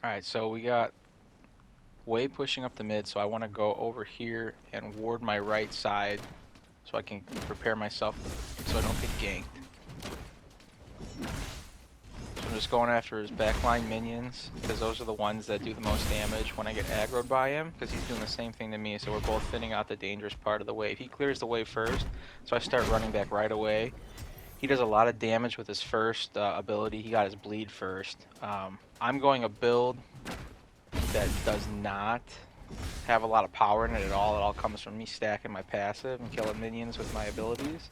Alright, so we got wave pushing up the mid, so I want to go over here and ward my right side so I can prepare myself so I don't get ganked. So I'm just going after his backline minions, because those are the ones that do the most damage when I get aggroed by him, because he's doing the same thing to me, so we're both thinning out the dangerous part of the wave. He clears the wave first, so I start running back right away. He does a lot of damage with his first ability. He got his bleed first. I'm going a build that does not have a lot of power in it at all. It all comes from me stacking my passive and killing minions with my abilities.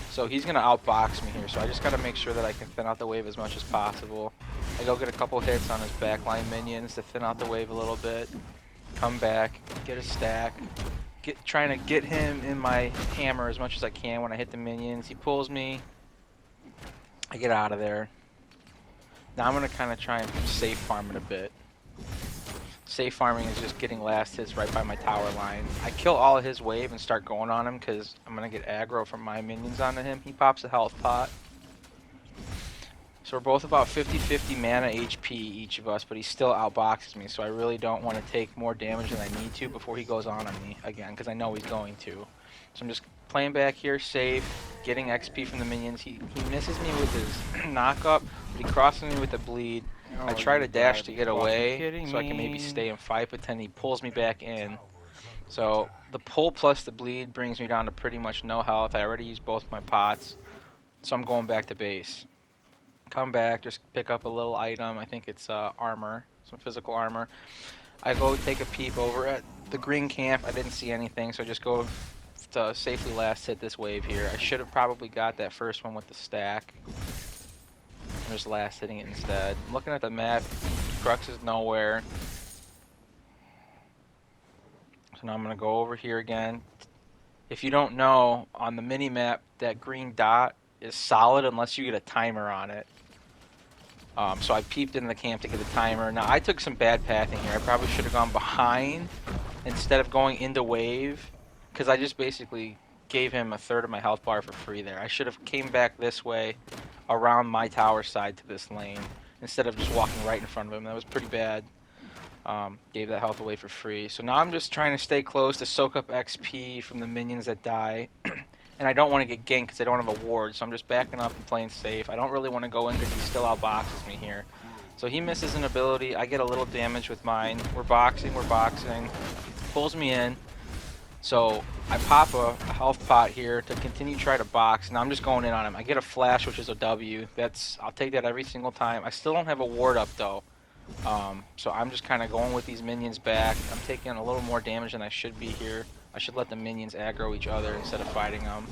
So he's going to outbox me here, so I just got to make sure that I can thin out the wave as much as possible. I go get a couple hits on his backline minions to thin out the wave a little bit. Come back, get a stack. Trying to get him in my hammer as much as I can when I hit the minions. He pulls me. I get out of there. Now I'm going to kind of try and safe farm it a bit. Safe farming is just getting last hits right by my tower line. I kill all of his wave and start going on him because I'm going to get aggro from my minions onto him. He pops a health pot. So we're both about 50-50 mana HP each of us, but he still outboxes me, so I really don't want to take more damage than I need to before he goes on me again, because I know he's going to. So I'm just playing back here, safe, getting XP from the minions. He misses me with his knock-up, but he crosses me with the bleed. I try to dash to get away so I can maybe stay and fight, but then he pulls me back in. So the pull plus the bleed brings me down to pretty much no health. I already used both my pots, so I'm going back to base. Come back, just pick up a little item. I think it's armor, some physical armor. I go take a peep over at the green camp. I didn't see anything, so I just go to safely last hit this wave here. I should have probably got that first one with the stack. I'm just last hitting it instead. I'm looking at the map. Crux is nowhere. So now I'm going to go over here again. If you don't know, on the mini map, that green dot is solid unless you get a timer on it. So I peeped into the camp to get a timer. Now I took some bad pathing here. I probably should have gone behind instead of going into wave, because I just basically gave him a third of my health bar for free there. I should have came back this way around my tower side to this lane instead of just walking right in front of him. That was pretty bad. Gave that health away for free. So now I'm just trying to stay close to soak up XP from the minions that die. And I don't want to get ganked because I don't have a ward, so I'm just backing up and playing safe. I don't really want to go in because he still outboxes me here. So he misses an ability. I get a little damage with mine. We're boxing. Pulls me in. So I pop a health pot here to continue try to box. Now I'm just going in on him. I get a flash, which is a W. I'll take that every single time. I still don't have a ward up though. So I'm just kind of going with these minions back. I'm taking a little more damage than I should be here. I should let the minions aggro each other instead of fighting them.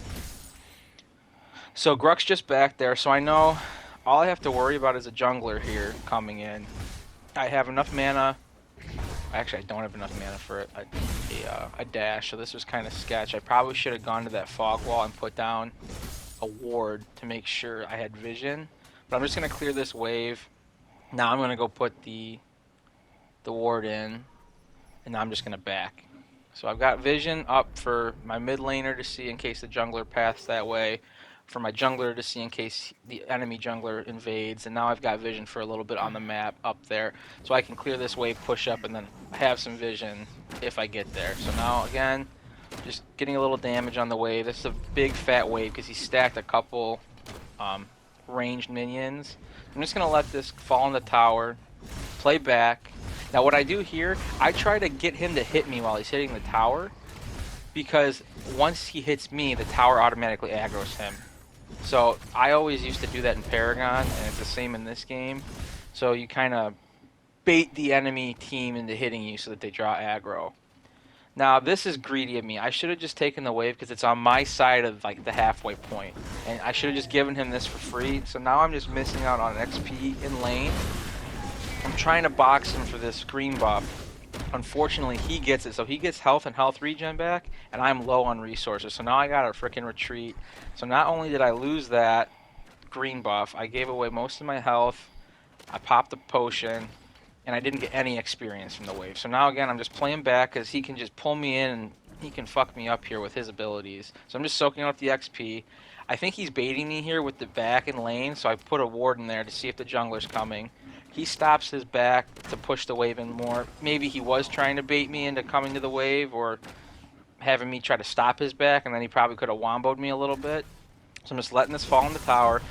So Gruck's just back there, so I know all I have to worry about is a jungler here coming in. I have enough mana. Actually, I don't have enough mana for a dash, so this was kind of sketch. I probably should have gone to that fog wall and put down a ward to make sure I had vision. But I'm just going to clear this wave. Now I'm going to go put the ward in, and now I'm just going to back. So I've got vision up for my mid laner to see in case the jungler paths that way, for my jungler to see in case the enemy jungler invades, and now I've got vision for a little bit on the map up there, so I can clear this wave, push up, and then have some vision if I get there. So now again, just getting a little damage on the wave. This is a big fat wave because he stacked a couple ranged minions. I'm just going to let this fall in the tower, play back. Now what I do here, I try to get him to hit me while he's hitting the tower, because once he hits me, the tower automatically aggroes him. So I always used to do that in Paragon, and it's the same in this game. So you kind of bait the enemy team into hitting you so that they draw aggro. Now this is greedy of me. I should have just taken the wave because it's on my side of like the halfway point, and I should have just given him this for free. So now I'm just missing out on XP in lane. I'm trying to box him for this green buff. Unfortunately, he gets it, so he gets health and health regen back, and I'm low on resources. So now I got to frickin' retreat. So not only did I lose that green buff, I gave away most of my health. I popped a potion, and I didn't get any experience from the wave. So now again, I'm just playing back because he can just pull me in and he can fuck me up here with his abilities. So I'm just soaking up the XP. I think he's baiting me here with the back and lane, so I put a ward in there to see if the jungler's coming. He stops his back to push the wave in more. Maybe he was trying to bait me into coming to the wave, or having me try to stop his back, and then he probably could have womboed me a little bit. So I'm just letting this fall in the tower.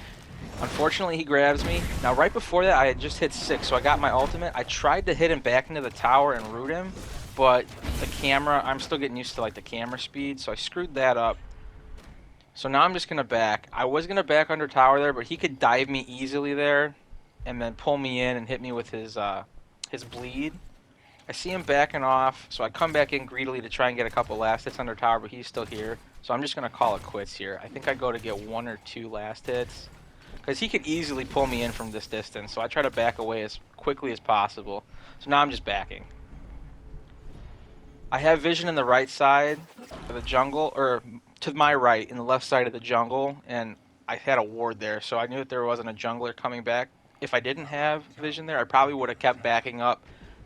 Unfortunately, he grabs me. Now, right before that, I had just hit 6, so I got my ultimate. I tried to hit him back into the tower and root him, but the camera, I'm still getting used to like the camera speed, so I screwed that up. So now I'm just going to back. I was going to back under tower there, but he could dive me easily there and then pull me in and hit me with his bleed. I see him backing off, so I come back in greedily to try and get a couple last hits under tower, but he's still here. So I'm just going to call it quits here. I think I go to get 1 or 2 last hits, because he could easily pull me in from this distance, so I try to back away as quickly as possible. So now I'm just backing. I have vision in the right side of the jungle, or to my right, in the left side of the jungle, and I had a ward there, so I knew that there wasn't a jungler coming back. If I didn't have vision there, I probably would have kept backing up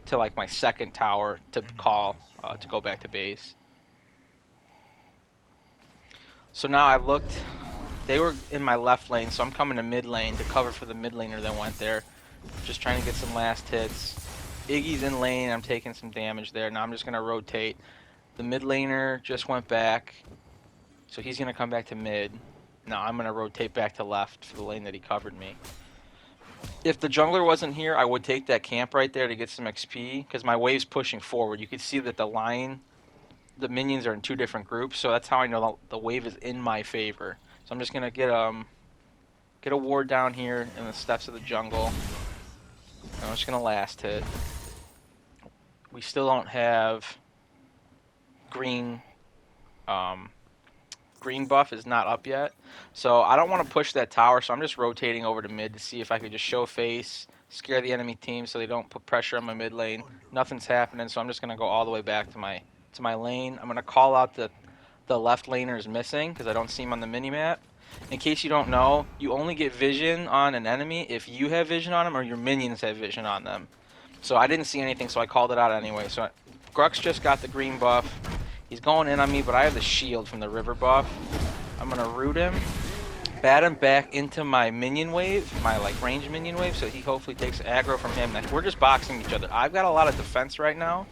to like my second tower to call to go back to base. So now I looked. They were in my left lane, so I'm coming to mid lane to cover for the mid laner that went there. Just trying to get some last hits. Iggy's in lane. I'm taking some damage there. Now I'm just going to rotate. The mid laner just went back, so he's going to come back to mid. Now I'm going to rotate back to left for the lane that he covered me. If the jungler wasn't here, I would take that camp right there to get some XP, because my wave's pushing forward. You can see that the minions are in 2 different groups, so that's how I know the wave is in my favor. So I'm just going to get a ward down here in the steps of the jungle. And I'm just going to last hit. We still don't have green. Green buff is not up yet, so I don't want to push that tower, so I'm just rotating over to mid to see if I could just show face, scare the enemy team so they don't put pressure on my mid lane. Nothing's happening, so I'm just going to go all the way back to my lane. I'm going to call out the left laner is missing because I don't see him on the minimap. In case you don't know, you only get vision on an enemy if you have vision on them or your minions have vision on them. So I didn't see anything, so I called it out anyway. So Grux just got the green buff. He's going in on me, but I have the shield from the river buff. I'm going to root him, bat him back into my minion wave, my like range minion wave, so he hopefully takes aggro from him. We're just boxing each other. I've got a lot of defense right now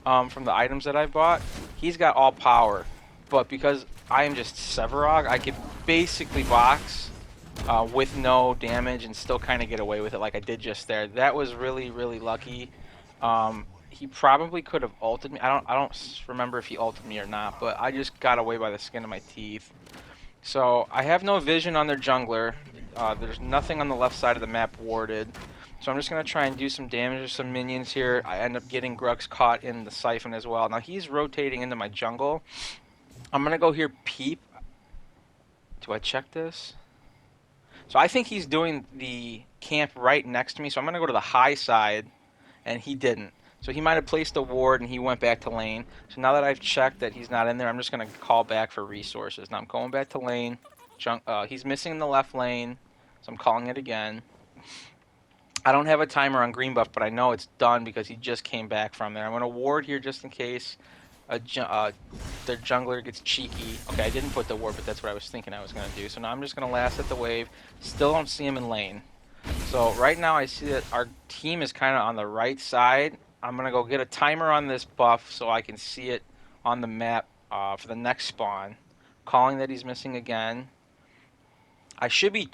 from the items that I've bought. He's got all power, but because I am just Sevarog, I could basically box with no damage and still kind of get away with it like I did just there. That was really, really lucky. He probably could have ulted me. I don't remember if he ulted me or not, but I just got away by the skin of my teeth. So I have no vision on their jungler. There's nothing on the left side of the map warded. So I'm just going to try and do some damage to some minions here. I end up getting Grux caught in the siphon as well. Now he's rotating into my jungle. I'm going to go here peep. Do I check this? So I think he's doing the camp right next to me. So I'm going to go to the high side, and he didn't. So he might have placed a ward and he went back to lane. So now that I've checked that he's not in there, I'm just going to call back for resources. Now I'm going back to lane. He's missing in the left lane, so I'm calling it again. I don't have a timer on green buff, but I know it's done because he just came back from there. I'm going to ward here just in case their jungler gets cheeky. Okay, I didn't put the ward, but that's what I was thinking I was going to do. So now I'm just going to last at the wave. Still don't see him in lane. So right now I see that our team is kind of on the right side. I'm going to go get a timer on this buff so I can see it on the map for the next spawn. Calling that he's missing again. I should be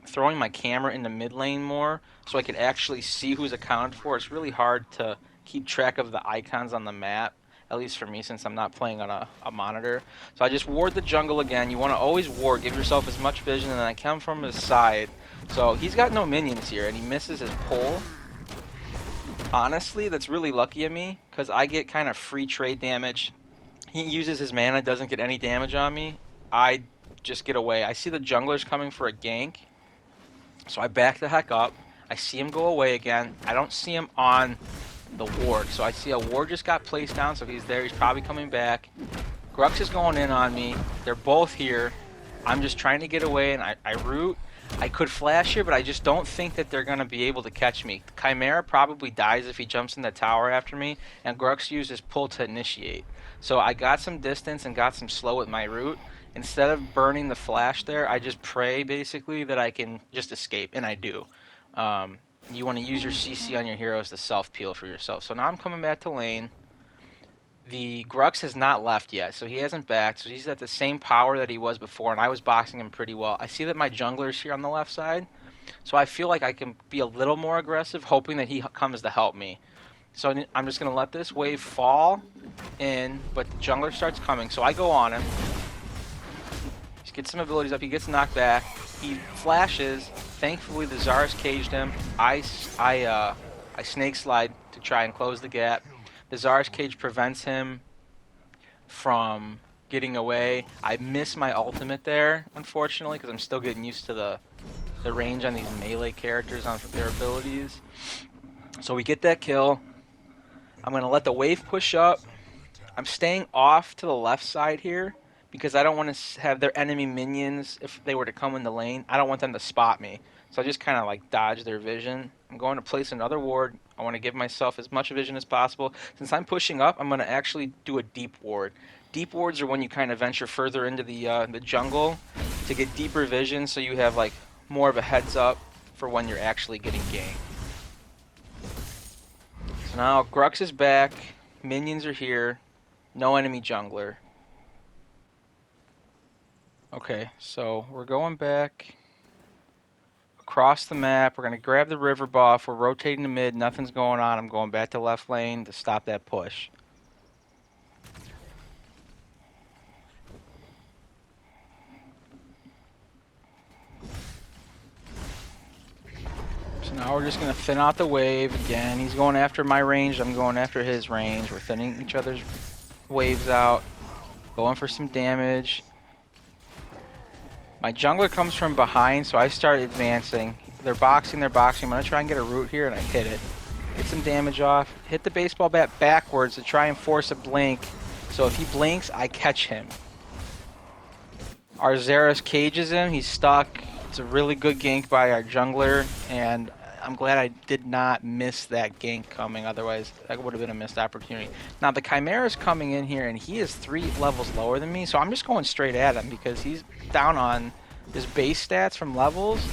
throwing my camera into mid lane more so I could actually see who's accounted for. It's really hard to keep track of the icons on the map, at least for me since I'm not playing on a monitor. So I just ward the jungle again. You want to always ward. Give yourself as much vision, and I come from his side. So he's got no minions here, and he misses his pull. Honestly, that's really lucky of me, because I get kind of free trade damage. He uses his mana, doesn't get any damage on me. I just get away. I see the junglers coming for a gank, so I back the heck up. I see him go away again. I don't see him on the ward, so I see a ward just got placed down, so he's there. He's probably coming back. Grux is going in on me. They're both here. I'm just trying to get away, and I root. I could flash here, but I just don't think that they're going to be able to catch me. Chimera probably dies if he jumps in the tower after me, and Grux uses pull to initiate. So I got some distance and got some slow with my root. Instead of burning the flash there, I just pray basically that I can just escape, and I do. You want to use your CC on your heroes to self-peel for yourself. So now I'm coming back to lane. The Grux has not left yet, so he hasn't backed. So he's at the same power that he was before, and I was boxing him pretty well. I see that my jungler's here on the left side, so I feel like I can be a little more aggressive, hoping that he comes to help me. So I'm just going to let this wave fall in, but the jungler starts coming, so I go on him. He gets some abilities up, he gets knocked back, he flashes. Thankfully, the Zar's caged him. I snake slide to try and close the gap. The Zar's cage prevents him from getting away. I miss my ultimate there, unfortunately, because I'm still getting used to the range on these melee characters on their abilities. So we get that kill. I'm going to let the wave push up. I'm staying off to the left side here because I don't want to have their enemy minions, if they were to come in the lane, I don't want them to spot me. So I just kind of like dodge their vision. I'm going to place another ward. I want to give myself as much vision as possible. Since I'm pushing up, I'm going to actually do a deep ward. Deep wards are when you kind of venture further into the jungle to get deeper vision, so you have like more of a heads up for when you're actually getting ganked. So now Grux is back, minions are here, no enemy jungler. Okay, so we're going back across the map. We're going to grab the river buff. We're rotating to mid. Nothing's going on. I'm going back to left lane to stop that push. So now we're just going to thin out the wave again. He's going after my range. I'm going after his range. We're thinning each other's waves out. Going for some damage. My jungler comes from behind, so I start advancing. They're boxing, I'm going to try and get a root here, and I hit it. Get some damage off. Hit the baseball bat backwards to try and force a blink. So if he blinks, I catch him. Our Xerath cages him. He's stuck. It's a really good gank by our jungler, and I'm glad I did not miss that gank coming. Otherwise, that would have been a missed opportunity. Now, the Chimera's coming in here, and he is 3 levels lower than me, so I'm just going straight at him because he's down on his base stats from levels,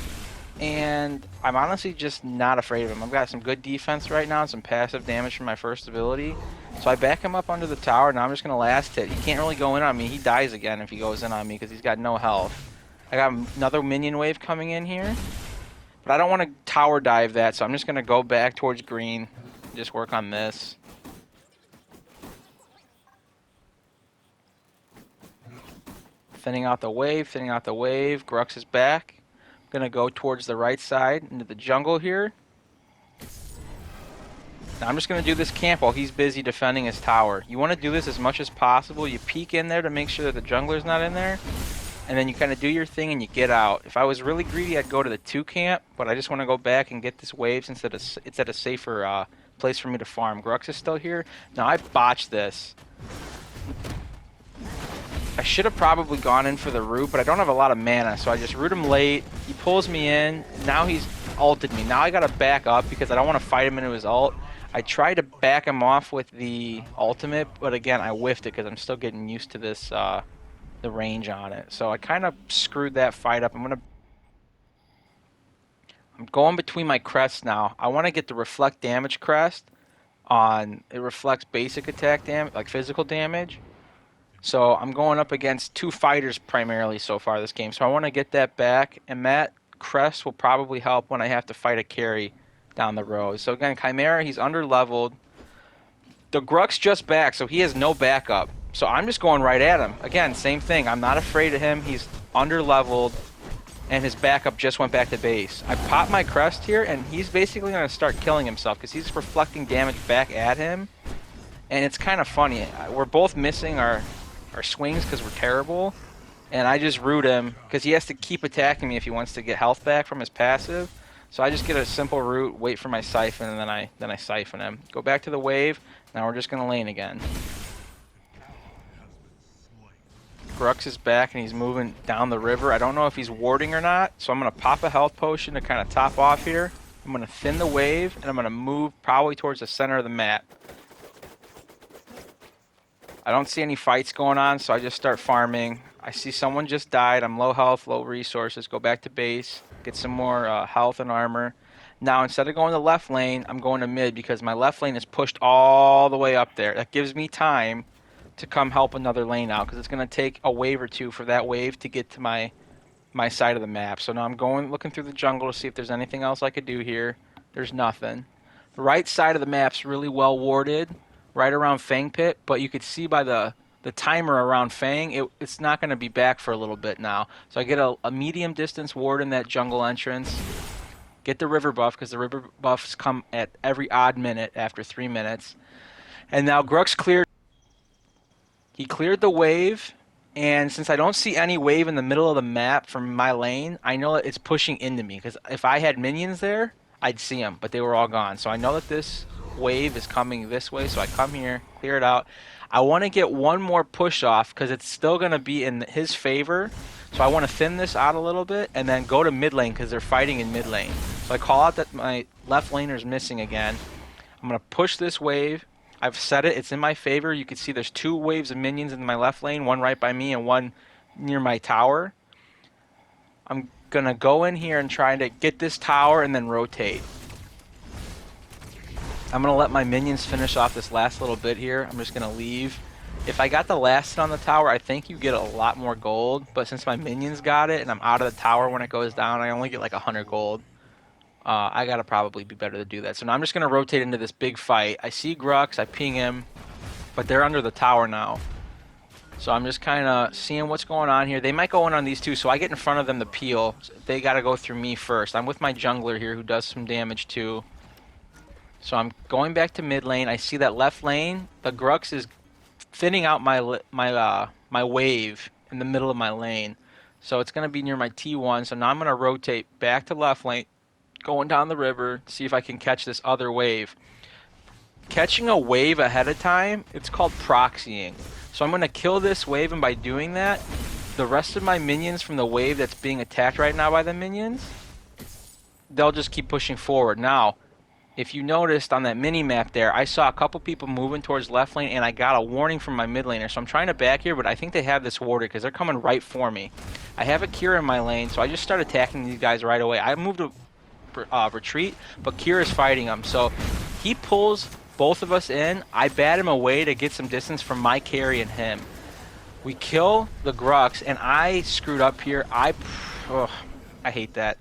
and I'm honestly just not afraid of him. I've got some good defense right now and some passive damage from my first ability. So I back him up under the tower, and I'm just going to last hit. He can't really go in on me. He dies again if he goes in on me because he's got no health. I got another minion wave coming in here. But I don't want to tower dive that, so I'm just going to go back towards green. Just work on this. Thinning out the wave, thinning out the wave. Grux is back. I'm going to go towards the right side into the jungle here. Now I'm just going to do this camp while he's busy defending his tower. You want to do this as much as possible. You peek in there to make sure that the jungler's not in there. And then you kind of do your thing and you get out. If I was really greedy, I'd go to the 2 camp, but I just want to go back and get this wave since it's at a safer place for me to farm. Grux is still here. Now I botched this. I should have probably gone in for the root, but I don't have a lot of mana, so I just root him late. He pulls me in. Now he's ulted me. Now I got to back up because I don't want to fight him into his ult. I tried to back him off with the ultimate, but again, I whiffed it because I'm still getting used to this the range on it. So I kind of screwed that fight up. I'm going between my crests now. I want to get the reflect damage crest on it. Reflects basic attack damage, like physical damage. So I'm going up against 2 fighters primarily so far this game. So I want to get that back, and that crest will probably help when I have to fight a carry down the road. So again, Chimera, he's under leveled. The Grux just back, so he has no backup. So I'm just going right at him. Again, same thing. I'm not afraid of him. He's under-leveled, and his backup just went back to base. I pop my crest here, and he's basically going to start killing himself because he's reflecting damage back at him. And it's kind of funny. We're both missing our swings because we're terrible. And I just root him because he has to keep attacking me if he wants to get health back from his passive. So I just get a simple root, wait for my siphon, and then I siphon him. Go back to the wave. Now we're just going to lane again. Grux is back and he's moving down the river. I don't know if he's warding or not, so I'm going to pop a health potion to kind of top off here. I'm going to thin the wave, and I'm going to move probably towards the center of the map. I don't see any fights going on, so I just start farming. I see someone just died. I'm low health, low resources. Go back to base, get some more health and armor. Now, instead of going to left lane, I'm going to mid because my left lane is pushed all the way up there. That gives me time to come help another lane out because it's going to take a wave or two for that wave to get to my side of the map. So now I'm going looking through the jungle to see if there's anything else I could do here. There's nothing. The right side of the map's really well warded, right around Fang Pit, but you could see by the timer around Fang, it's not going to be back for a little bit now. So I get a medium distance ward in that jungle entrance, get the river buff because the river buffs come at every odd minute after 3 minutes. And now Grux cleared. He cleared the wave, and since I don't see any wave in the middle of the map from my lane, I know that it's pushing into me because if I had minions there, I'd see them, but they were all gone. So I know that this wave is coming this way, so I come here, clear it out. I want to get one more push off because it's still going to be in his favor. So I want to thin this out a little bit and then go to mid lane because they're fighting in mid lane. So I call out that my left laner's missing again. I'm going to push this wave. I've set it. It's in my favor. You can see there's 2 waves of minions in my left lane, one right by me and one near my tower. I'm going to go in here and try to get this tower and then rotate. I'm going to let my minions finish off this last little bit here. I'm just going to leave. If I got the last hit on the tower, I think you get a lot more gold. But since my minions got it and I'm out of the tower when it goes down, I only get like 100 gold. I gotta probably be better to do that. So now I'm just gonna rotate into this big fight. I see Grux, I ping him, but they're under the tower now. So I'm just kind of seeing what's going on here. They might go in on these two, so I get in front of them to peel. They gotta go through me first. I'm with my jungler here who does some damage too. So I'm going back to mid lane. I see that left lane, the Grux is thinning out my wave in the middle of my lane. So it's gonna be near my T1. So now I'm gonna rotate back to left lane, going down the river, see if I can catch this other wave. Catching a wave ahead of time, it's called proxying. So I'm going to kill this wave, and by doing that, the rest of my minions from the wave that's being attacked right now by the minions, they'll just keep pushing forward. Now, if you noticed on that mini map there, I saw a couple people moving towards left lane, and I got a warning from my mid laner. So I'm trying to back here, but I think they have this warded because they're coming right for me. I have a Kira in my lane, so I just start attacking these guys right away. I moved to retreat, but Kira's fighting him, so he pulls both of us in. I bat him away to get some distance from my carry and him. We kill the Grux, and I screwed up here. I hate that.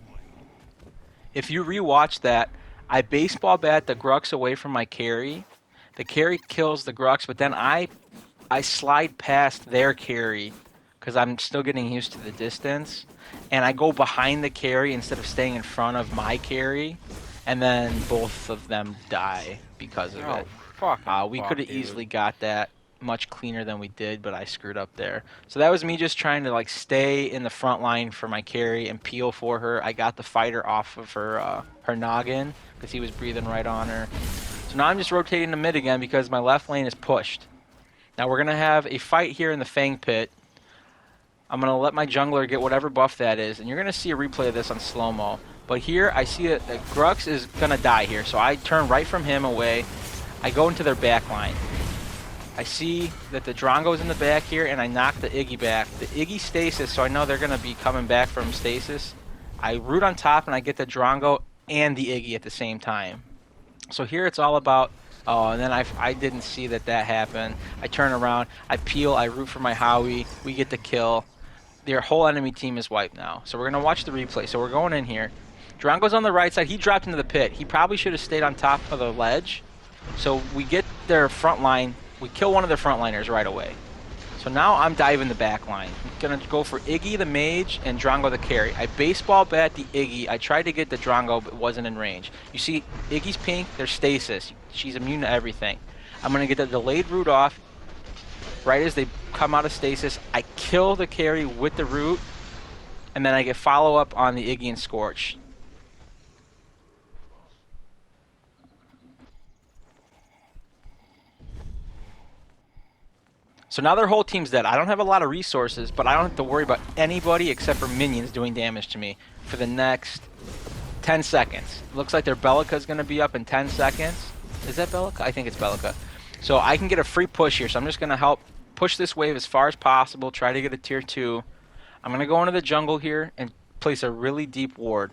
If you rewatch that, I baseball bat the Grux away from my carry. The carry kills the Grux, but then I slide past their carry because I'm still getting used to the distance. And I go behind the carry instead of staying in front of my carry, and then both of them die because of it. We could have easily got that much cleaner than we did, but I screwed up there. So that was me just trying to like stay in the front line for my carry and peel for her. I got the fighter off of her noggin because he was breathing right on her. So now I'm just rotating to mid again because my left lane is pushed. Now we're gonna have a fight here in the Fang Pit. I'm going to let my jungler get whatever buff that is, and you're going to see a replay of this on slow-mo. But here, I see that Grux is going to die here, so I turn right from him away. I go into their back line. I see that the Drongo's in the back here, and I knock the Iggy back. The Iggy stasis, so I know they're going to be coming back from stasis. I root on top, and I get the Drongo and the Iggy at the same time. So here it's all about... Oh, and then I didn't see that happened. I turn around, I peel, I root for my Howie. We get the kill. Their whole enemy team is wiped now. So we're going to watch the replay. So we're going in here. Drongo's on the right side. He dropped into the pit. He probably should have stayed on top of the ledge. So we get their front line. We kill one of their frontliners right away. So now I'm diving the back line. I'm going to go for Iggy the mage and Drongo the carry. I baseball bat the Iggy. I tried to get the Drongo, but wasn't in range. You see Iggy's pink. There's stasis. She's immune to everything. I'm going to get the delayed root off. Right as they come out of stasis, I kill the carry with the root, and then I get follow-up on the Iggy and Scorch. So now their whole team's dead. I don't have a lot of resources, but I don't have to worry about anybody except for minions doing damage to me for the next 10 seconds. Looks like their Bellica's going to be up in 10 seconds. Is that Bellica? I think it's Bellica. So I can get a free push here, so I'm just going to help push this wave as far as possible, try to get a tier 2. I'm going to go into the jungle here and place a really deep ward.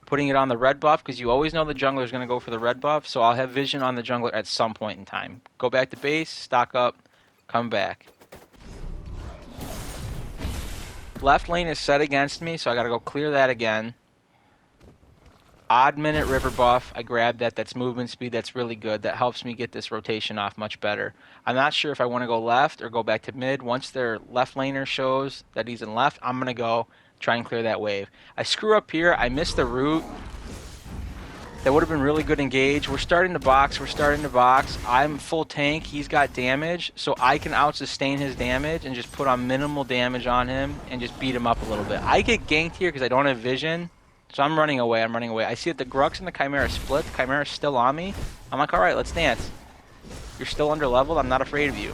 putting it on the red buff because you always know the jungler is going to go for the red buff. So I'll have vision on the jungler at some point in time. Go back to base, stock up, come back. Left lane is set against me, so I got to go clear that again. Odd minute river buff. I grabbed that. That's movement speed. That's really good. That helps me get this rotation off much better. I'm not sure if I want to go left or go back to mid. Once their left laner shows that he's in left, I'm going to go try and clear that wave. I screw up here. I missed the root. That would have been really good engage. We're starting to box. We're starting to box. I'm full tank. He's got damage, so I can out-sustain his damage and just put on minimal damage on him and just beat him up a little bit. I get ganked here because I don't have vision, so I'm running away. I'm running away. I see that the Grux and the Chimera split. The Chimera's still on me. I'm like, all right, let's dance. You're still under-leveled. I'm not afraid of you.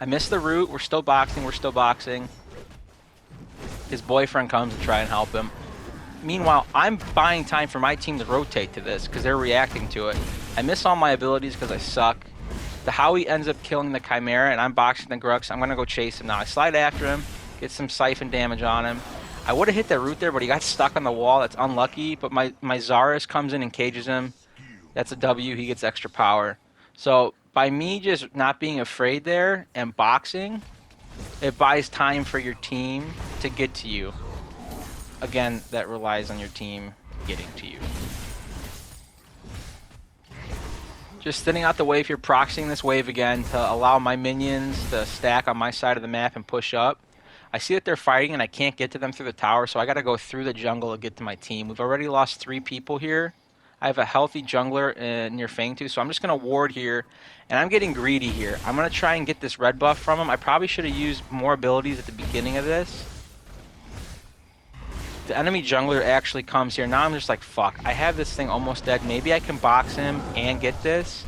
I missed the root. We're still boxing. We're still boxing. His boyfriend comes to try and help him. Meanwhile, I'm buying time for my team to rotate to this because they're reacting to it. I miss all my abilities because I suck. The Howie ends up killing the Chimera, and I'm boxing the Grux. I'm going to go chase him now. I slide after him, get some siphon damage on him. I would have hit that root there, but he got stuck on the wall. That's unlucky, but my Zarus comes in and cages him. That's a W. He gets extra power. So by me just not being afraid there and boxing, it buys time for your team to get to you. Again, that relies on your team getting to you. Just thinning out the wave here, proxying this wave again to allow my minions to stack on my side of the map and push up. I see that they're fighting and I can't get to them through the tower, so I got to go through the jungle to get to my team. We've already lost 3 people here. I have a healthy jungler near Fangtu, so I'm just going to ward here, and I'm getting greedy here. I'm going to try and get this red buff from him. I probably should have used more abilities at the beginning of this. The enemy jungler actually comes here. Now I'm just like, fuck. I have this thing almost dead. Maybe I can box him and get this.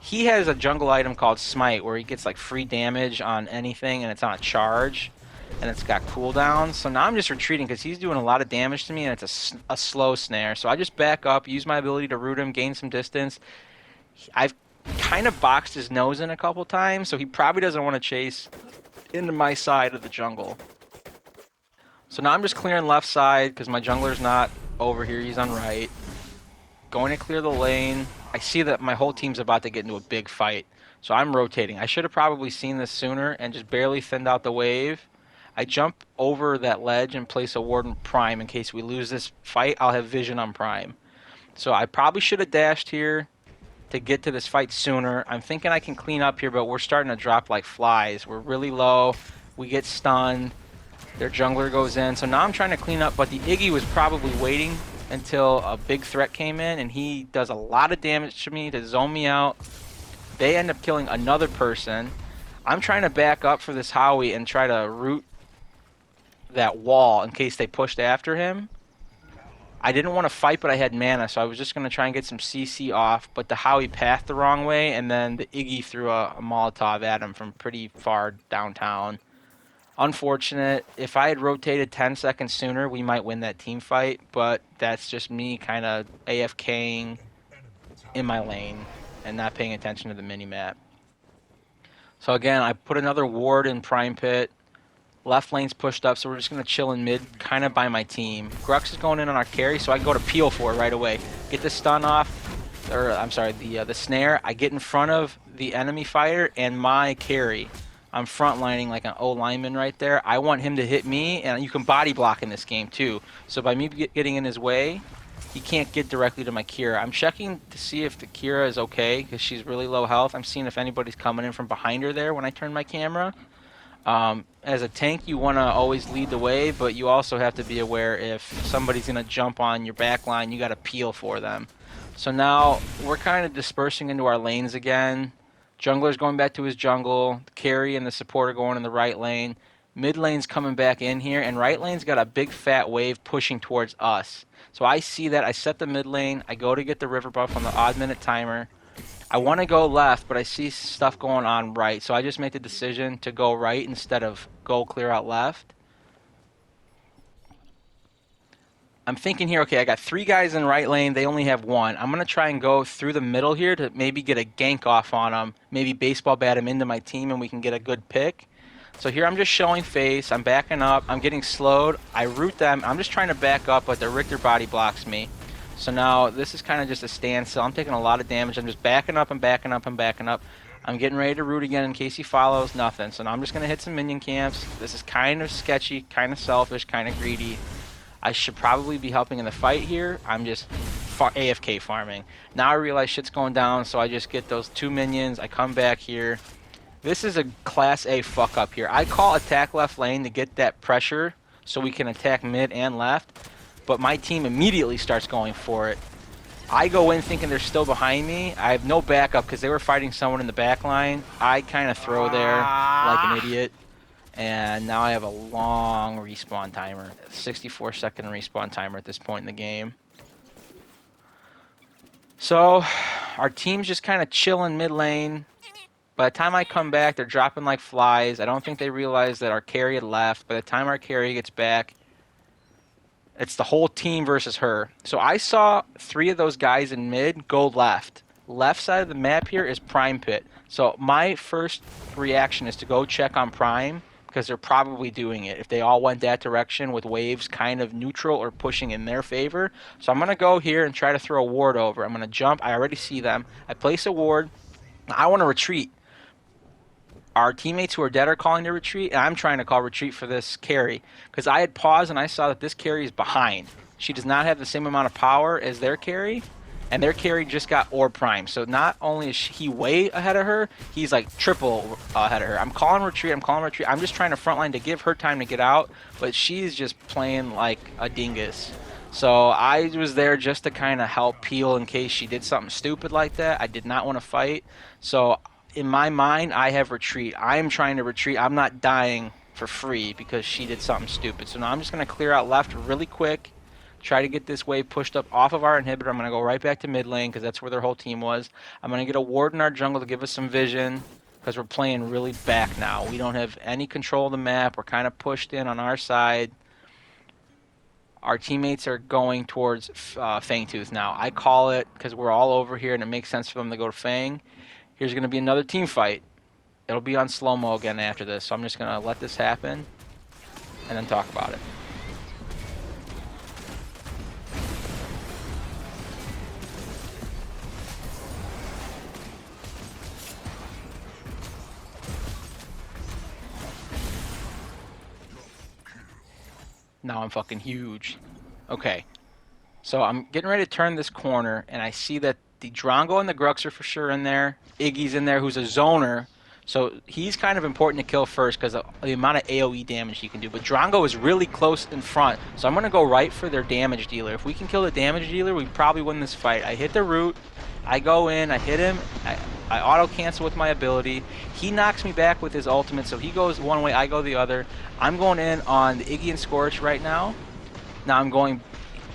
He has a jungle item called Smite where he gets like free damage on anything and it's on a charge. And it's got cooldowns. So now I'm just retreating because he's doing a lot of damage to me and it's a slow snare. So I just back up, use my ability to root him, gain some distance. I've kind of boxed his nose in a couple times, so he probably doesn't want to chase into my side of the jungle. So now I'm just clearing left side because my jungler's not over here. He's on right. Going to clear the lane. I see that my whole team's about to get into a big fight. So I'm rotating. I should have probably seen this sooner and just barely thinned out the wave. I jump over that ledge and place a ward in Prime in case we lose this fight. I'll have vision on Prime. So I probably should have dashed here to get to this fight sooner. I'm thinking I can clean up here, but we're starting to drop like flies. We're really low. We get stunned. Their jungler goes in. So now I'm trying to clean up, but the Iggy was probably waiting until a big threat came in, and he does a lot of damage to me to zone me out. They end up killing another person. I'm trying to back up for this Howie and try to root that wall in case they pushed after him. I didn't want to fight, but I had mana, so I was just going to try and get some CC off, but the Howie pathed the wrong way, and then the Iggy threw a Molotov at him from pretty far downtown. Unfortunate. If I had rotated 10 seconds sooner, we might win that team fight, but that's just me kind of AFKing in my lane and not paying attention to the mini-map. So again, I put another ward in Prime Pit. Left lane's pushed up, so we're just going to chill in mid, kind of by my team. Grux is going in on our carry, so I can go to peel for it right away. Get the stun off, or I'm sorry, the snare. I get in front of the enemy fighter and my carry. I'm frontlining like an O lineman right there. I want him to hit me, and you can body block in this game too. So by me getting in his way, he can't get directly to my Kira. I'm checking to see if the Kira is okay because she's really low health. I'm seeing if anybody's coming in from behind her there when I turn my camera. As a tank, you want to always lead the way, but you also have to be aware if somebody's going to jump on your back line, you got to peel for them. So now we're kind of dispersing into our lanes again. Jungler's going back to his jungle. The carry and the support are going in the right lane. Mid lane's coming back in here, and right lane's got a big fat wave pushing towards us. So I see that. I set the mid lane. I go to get the river buff on the odd minute timer. I want to go left, but I see stuff going on right. So I just made the decision to go right instead of go clear out left. I'm thinking here, okay, I got 3 guys in right lane. They only have 1. I'm going to try and go through the middle here to maybe get a gank off on them. Maybe baseball bat him into my team and we can get a good pick. So here I'm just showing face. I'm backing up. I'm getting slowed. I root them. I'm just trying to back up, but the Richter body blocks me. So now this is kind of just a standstill. I'm taking a lot of damage. I'm just backing up. I'm backing up. I'm backing up. I'm getting ready to root again in case he follows. Nothing. So now I'm just going to hit some minion camps. This is kind of sketchy, kind of selfish, kind of greedy. I should probably be helping in the fight here. I'm just AFK farming. Now I realize shit's going down, so I just get those 2 minions. I come back here. This is a class A fuck up here. I call attack left lane to get that pressure so we can attack mid and left, but my team immediately starts going for it. I go in thinking they're still behind me. I have no backup because they were fighting someone in the back line. I kind of throw there like an idiot. And now I have a long respawn timer. 64-second respawn timer at this point in the game. So our team's just kind of chilling mid lane. By the time I come back, they're dropping like flies. I don't think they realize that our carry had left. By the time our carry gets back, it's the whole team versus her. So I saw 3 of those guys in mid go left. Left side of the map here is Prime Pit. So my first reaction is to go check on Prime, because they're probably doing it if they all went that direction with waves kind of neutral or pushing in their favor. So I'm going to go here and try to throw a ward over. I'm going to jump. I already see them. I place a ward. I want to retreat. Our teammates who are dead are calling to retreat, and I'm trying to call retreat for this carry because I had paused and I saw that this carry is behind. She does not have the same amount of power as their carry, and their carry just got Orb Prime. So not only is he way ahead of her, he's like triple ahead of her. I'm calling retreat. I'm just trying to frontline to give her time to get out, but she's just playing like a dingus. So I was there just to kind of help peel in case she did something stupid like that. I did not want to fight. So in my mind, I have retreat. I'm trying to retreat. I'm not dying for free because she did something stupid. So now I'm just going to clear out left really quick. Try to get this wave pushed up off of our inhibitor. I'm going to go right back to mid lane because that's where their whole team was. I'm going to get a ward in our jungle to give us some vision because we're playing really back now. We don't have any control of the map. We're kind of pushed in on our side. Our teammates are going towards Fangtooth now. I call it because we're all over here and it makes sense for them to go to Fang. Here's going to be another team fight. It'll be on slow-mo again after this, so I'm just going to let this happen and then talk about it. Now I'm fucking huge. Okay. So I'm getting ready to turn this corner, and I see that the Drongo and the Grux are for sure in there. Iggy's in there, who's a zoner. So he's kind of important to kill first because of the amount of AoE damage he can do. But Drongo is really close in front. So I'm going to go right for their damage dealer. If we can kill the damage dealer, we probably win this fight. I hit the root. I go in. I hit him. I auto-cancel with my ability. He knocks me back with his ultimate. So he goes one way, I go the other. I'm going in on the Iggy and Scorch right now. Now I'm going...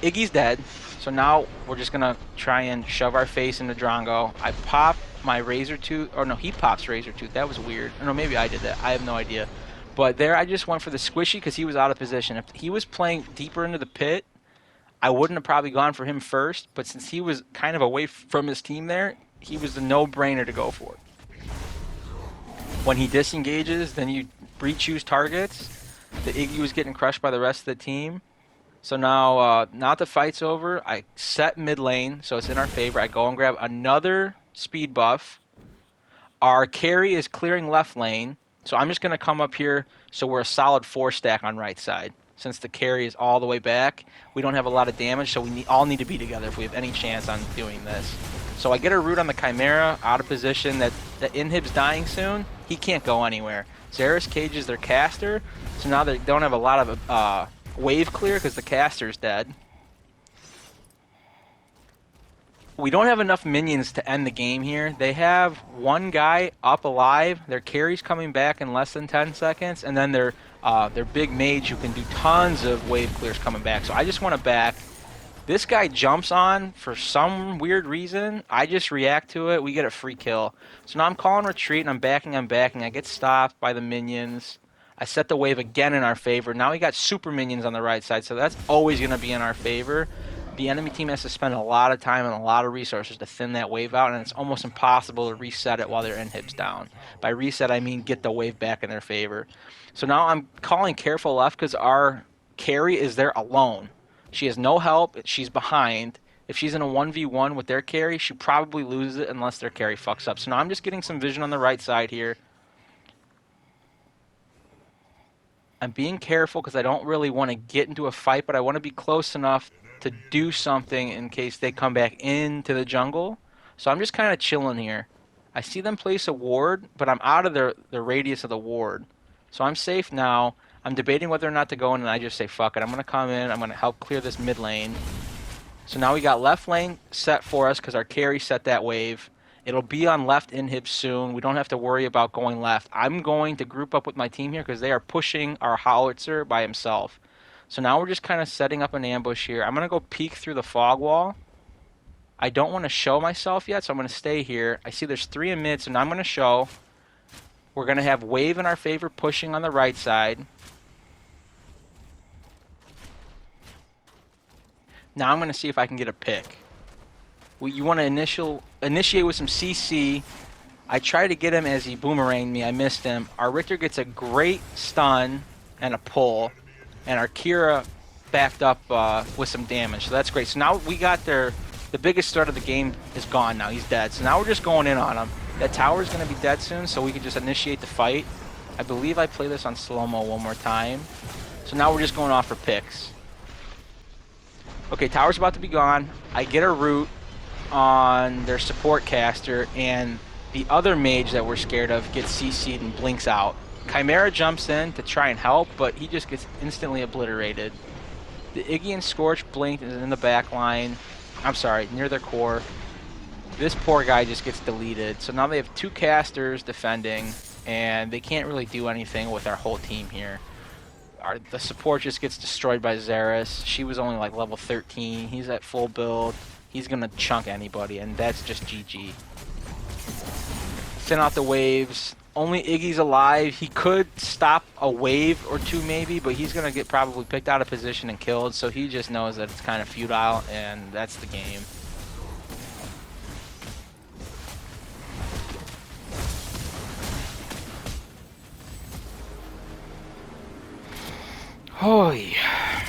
Iggy's dead. So now we're just going to try and shove our face into Drongo. I pop my Razor Tooth. Or no, he pops Razor Tooth. That was weird. Or no, maybe I did that. I have no idea. But there I just went for the squishy because he was out of position. If he was playing deeper into the pit, I wouldn't have probably gone for him first. But since he was kind of away from his team there, he was the no-brainer to go for it. When he disengages, then you re-choose targets. The Iggy was getting crushed by the rest of the team. So now that the fight's over, I set mid lane, so it's in our favor. I go and grab another speed buff. Our carry is clearing left lane, so I'm just going to come up here so we're a solid 4-stack on right side. Since the carry is all the way back, we don't have a lot of damage, so we all need to be together if we have any chance on doing this. So I get a root on the Chimera, out of position. That inhib's dying soon. He can't go anywhere. Xera's cages their caster, so now they don't have a lot of... wave clear because the caster's dead. We don't have enough minions to end the game here. They have one guy up alive. Their carry's coming back in less than 10 seconds, and then their big mage who can do tons of wave clears coming back. So I just want to back. This guy jumps on for some weird reason. I just react to it. We get a free kill. So now I'm calling retreat, and I'm backing. I get stopped by the minions. I set the wave again in our favor. Now we got super minions on the right side, so that's always going to be in our favor. the enemy team has to spend a lot of time and a lot of resources to thin that wave out, and it's almost impossible to reset it while their inhib's down. By reset, I mean get the wave back in their favor. So now I'm calling careful left because our carry is there alone. She has no help. She's behind. If she's in a 1v1 with their carry, she probably loses it unless their carry fucks up. So now I'm just getting some vision on the right side here. I'm being careful because I don't really want to get into a fight, but I want to be close enough to do something in case they come back into the jungle. So I'm just kind of chilling here. I see them place a ward, but I'm out of the radius of the ward. So I'm safe now. I'm debating whether or not to go in, and I just say, fuck it. I'm going to come in. I'm going to help clear this mid lane. So now we got left lane set for us because our carry set that wave. It'll be on left inhib soon. We don't have to worry about going left. I'm going to group up with my team here because they are pushing our howitzer by himself. So now we're just kind of setting up an ambush here. I'm going to go peek through the fog wall. I don't want to show myself yet, so I'm going to stay here. I see there's 3 in mid, so now I'm going to show. We're going to have wave in our favor pushing on the right side. Now I'm going to see if I can get a pick. You want to initiate with some CC. I tried to get him as he boomeranged me. I missed him. Our Richter gets a great stun and a pull. And our Kira backed up with some damage. So that's great. So now we got the biggest threat of the game is gone now. He's dead. So now we're just going in on him. That tower's going to be dead soon, so we can just initiate the fight. I believe I play this on slow-mo one more time. So now we're just going off for picks. Okay, tower's about to be gone. I get a root on their support caster, and the other mage that we're scared of gets CC'd and blinks out. Chimera jumps in to try and help, but he just gets instantly obliterated. The Iggy and Scorch blinked is in the back line. I'm sorry, near their core. This poor guy just gets deleted. So now they have 2 casters defending, and they can't really do anything with our whole team here. The support just gets destroyed by Xeris. She was only like level 13. He's at full build. He's going to chunk anybody, and that's just GG. Send out the waves. Only Iggy's alive. He could stop a wave or 2 maybe, but he's going to get probably picked out of position and killed, so he just knows that it's kind of futile, and that's the game. Oh, yeah.